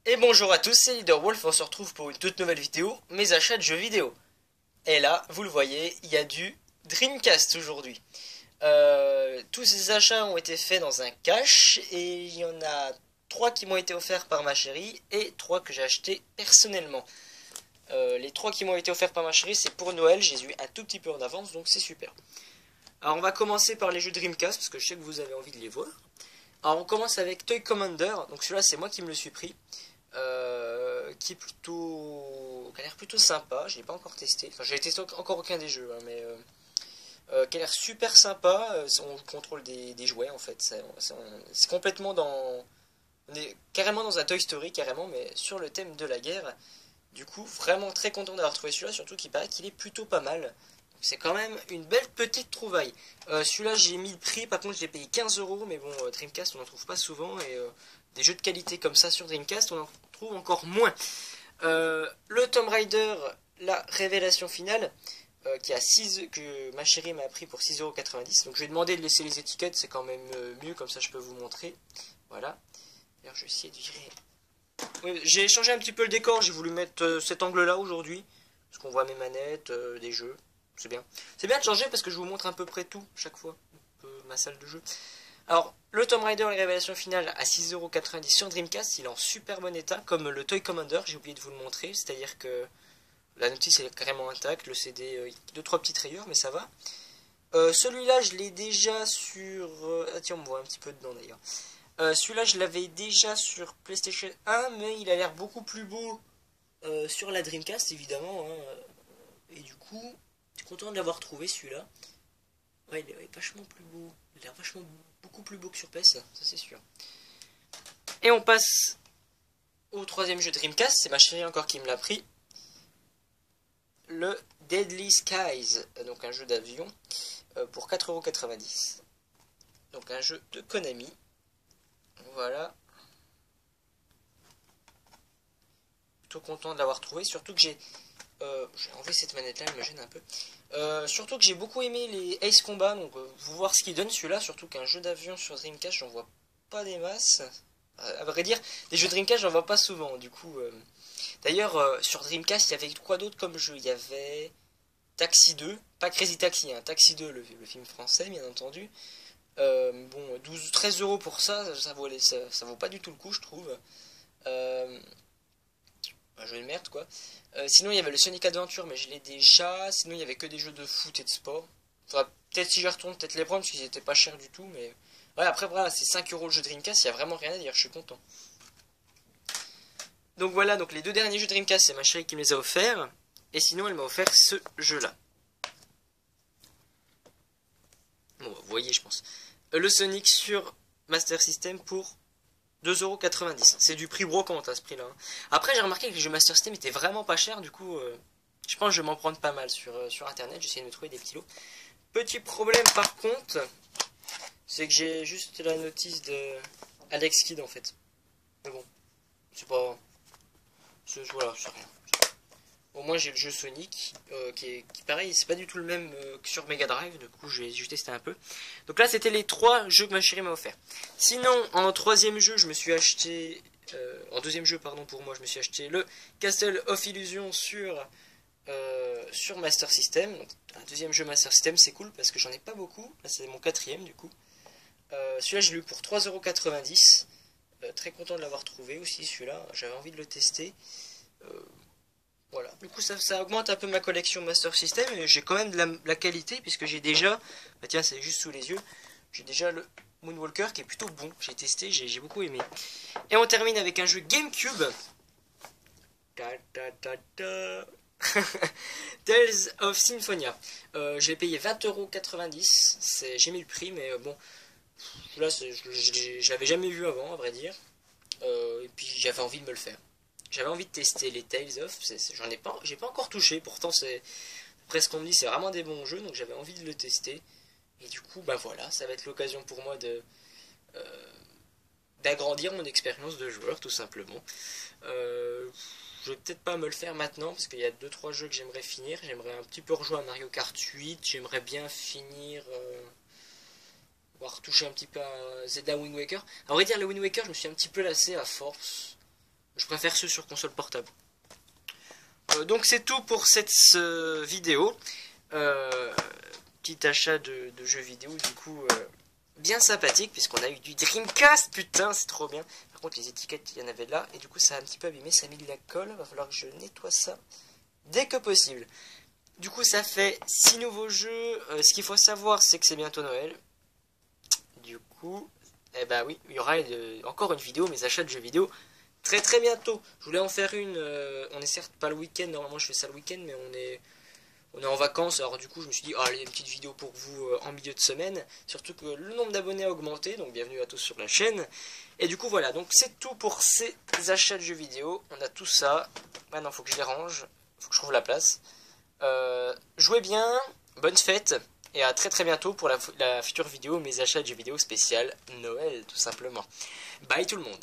Et bonjour à tous, c'est Leaderwolf, on se retrouve pour une toute nouvelle vidéo, mes achats de jeux vidéo. Et là, vous le voyez, il y a du Dreamcast aujourd'hui. Tous ces achats ont été faits dans un cash, et il y en a 3 qui m'ont été offerts par ma chérie, et 3 que j'ai achetés personnellement. Les 3 qui m'ont été offerts par ma chérie, c'est pour Noël, j'ai eu un tout petit peu en avance, donc c'est super. Alors on va commencer par les jeux Dreamcast, parce que je sais que vous avez envie de les voir. Alors on commence avec Toy Commander, donc celui-là c'est moi qui me le suis pris. Qui est plutôt, qui a l'air plutôt sympa. Je l'ai pas encore testé. Enfin, j'ai testé encore aucun des jeux, hein, mais qui a l'air super sympa. On contrôle des jouets en fait. C'est complètement dans, on est carrément dans un Toy Story carrément, mais sur le thème de la guerre. Du coup, vraiment très content d'avoir trouvé celui-là, surtout qu'il paraît qu'il est plutôt pas mal. C'est quand même une belle petite trouvaille. Celui-là, j'ai mis le prix, par contre, j'ai payé 15 €, mais bon, Dreamcast, on n'en trouve pas souvent, et des jeux de qualité comme ça sur Dreamcast, on en trouve encore moins. Le Tomb Raider, la révélation finale, que ma chérie m'a pris pour 6,90 €. Donc je lui ai demandé de laisser les étiquettes, c'est quand même mieux, comme ça je peux vous montrer. Voilà. D'ailleurs, je vais essayer de virer. Oui, j'ai changé un petit peu le décor, j'ai voulu mettre cet angle-là aujourd'hui, parce qu'on voit mes manettes, des jeux. C'est bien. C'est bien de changer parce que je vous montre à peu près tout chaque fois. Ma salle de jeu. Alors, le Tomb Raider, les révélations finales à 6,90 € sur Dreamcast, il est en super bon état, comme le Toy Commander, j'ai oublié de vous le montrer, c'est-à-dire que la notice est carrément intacte, le CD, 2-3 petites rayures, mais ça va. Celui-là, je l'ai déjà sur... ah tiens, on me voit un petit peu dedans d'ailleurs. Celui-là, je l'avais déjà sur PlayStation 1, mais il a l'air beaucoup plus beau sur la Dreamcast, évidemment. Hein. Et du coup, je suis content de l'avoir trouvé, celui-là. Ouais, il est vachement plus beau. Il a l'air vachement beaucoup plus beau que sur PS, ça c'est sûr. Et on passe au troisième jeu Dreamcast, c'est ma chérie encore qui me l'a pris. Le Deadly Skies, donc un jeu d'avion pour 4,90 €. Donc un jeu de Konami. Voilà. Plutôt content de l'avoir trouvé, surtout que j'ai enlevé cette manette là, elle me gêne un peu. Surtout que j'ai beaucoup aimé les Ace Combat, donc vous voir ce qu'il donne celui-là, surtout qu'un jeu d'avion sur Dreamcast, j'en vois pas des masses. À vrai dire, des jeux Dreamcast, j'en vois pas souvent, du coup. D'ailleurs, sur Dreamcast, il y avait quoi d'autre comme jeu? Il y avait Taxi 2, pas Crazy Taxi, hein, Taxi 2, le film français, bien entendu. Bon, 12-13 € pour ça, ça vaut pas du tout le coup, je trouve. Un jeu de merde quoi. Sinon il y avait le Sonic Adventure, mais je l'ai déjà. Sinon il y avait que des jeux de foot et de sport. Faudra peut-être, si j'y retourne, peut-être les prendre parce qu'ils étaient pas chers du tout. Mais ouais, après voilà, c'est 5 € le jeu Dreamcast, il y a vraiment rien à dire, je suis content. Donc voilà, donc les deux derniers jeux Dreamcast, c'est ma chérie qui me les a offerts. Et sinon elle m'a offert ce jeu là. Bon, vous voyez, je pense. Le Sonic sur Master System pour 2,90 €. C'est du prix brocante à ce prix-là. Hein. Après, j'ai remarqué que les jeux Master System étaient vraiment pas chers. Du coup, je pense que je vais m'en prendre pas mal sur Internet. J'essaie de me trouver des petits lots. Petit problème par contre, c'est que j'ai juste la notice de Alex Kidd en fait. Mais bon, c'est pas... Voilà, c'est rien. Au moins j'ai le jeu Sonic, qui pareil, c'est pas du tout le même que sur Mega Drive, du coup j'ai testé un peu. Donc là c'était les 3 jeux que ma chérie m'a offert. Sinon, en troisième jeu, je me suis acheté... en deuxième jeu, pardon, pour moi, je me suis acheté le Castle of Illusion sur Master System. Donc, un deuxième jeu Master System, c'est cool parce que j'en ai pas beaucoup. Là c'est mon quatrième du coup. Celui-là je l'ai eu pour 3,90 €. Très content de l'avoir trouvé aussi celui-là, j'avais envie de le tester. Voilà, du coup ça augmente un peu ma collection Master System et j'ai quand même de la qualité puisque j'ai déjà, bah tiens c'est juste sous les yeux, j'ai déjà le Moonwalker qui est plutôt bon, j'ai testé, j'ai beaucoup aimé. Et on termine avec un jeu GameCube. Tales of Symphonia. Je l'ai payé 20,90 €, j'ai mis le prix mais bon, là je l'avais jamais vu avant à vrai dire, et puis j'avais envie de me le faire. J'avais envie de tester les Tales of, j'ai pas encore touché, pourtant c'est presque qu'on me dit c'est vraiment des bons jeux, donc j'avais envie de le tester. Et du coup, bah voilà, ça va être l'occasion pour moi de d'agrandir mon expérience de joueur, tout simplement. Je vais peut-être pas me le faire maintenant, parce qu'il y a 2-3 jeux que j'aimerais finir. J'aimerais un petit peu rejouer à Mario Kart 8, j'aimerais bien finir... voire toucher un petit peu à Zelda Wind Waker. À vrai dire, le Wind Waker, je me suis un petit peu lassé à force. Je préfère ceux sur console portable. Donc c'est tout pour cette vidéo. Petit achat de jeux vidéo du coup bien sympathique puisqu'on a eu du Dreamcast, putain c'est trop bien. Par contre les étiquettes il y en avait là et du coup ça a un petit peu abîmé, ça a mis de la colle, va falloir que je nettoie ça dès que possible. Du coup ça fait 6 nouveaux jeux, ce qu'il faut savoir c'est que c'est bientôt Noël. Du coup, eh ben oui, il y aura encore une vidéo, mes achats de jeux vidéo très très bientôt. Je voulais en faire une, on est certes pas le week-end, normalement je fais ça le week-end mais on est en vacances, alors du coup je me suis dit, allez, une petite vidéo pour vous en milieu de semaine, surtout que le nombre d'abonnés a augmenté, donc bienvenue à tous sur la chaîne, et du coup voilà, donc c'est tout pour ces achats de jeux vidéo, on a tout ça, maintenant faut que je les range, faut que je trouve la place, jouez bien, bonne fête, et à très très bientôt pour la future vidéo, mes achats de jeux vidéo spécial Noël, tout simplement. Bye tout le monde.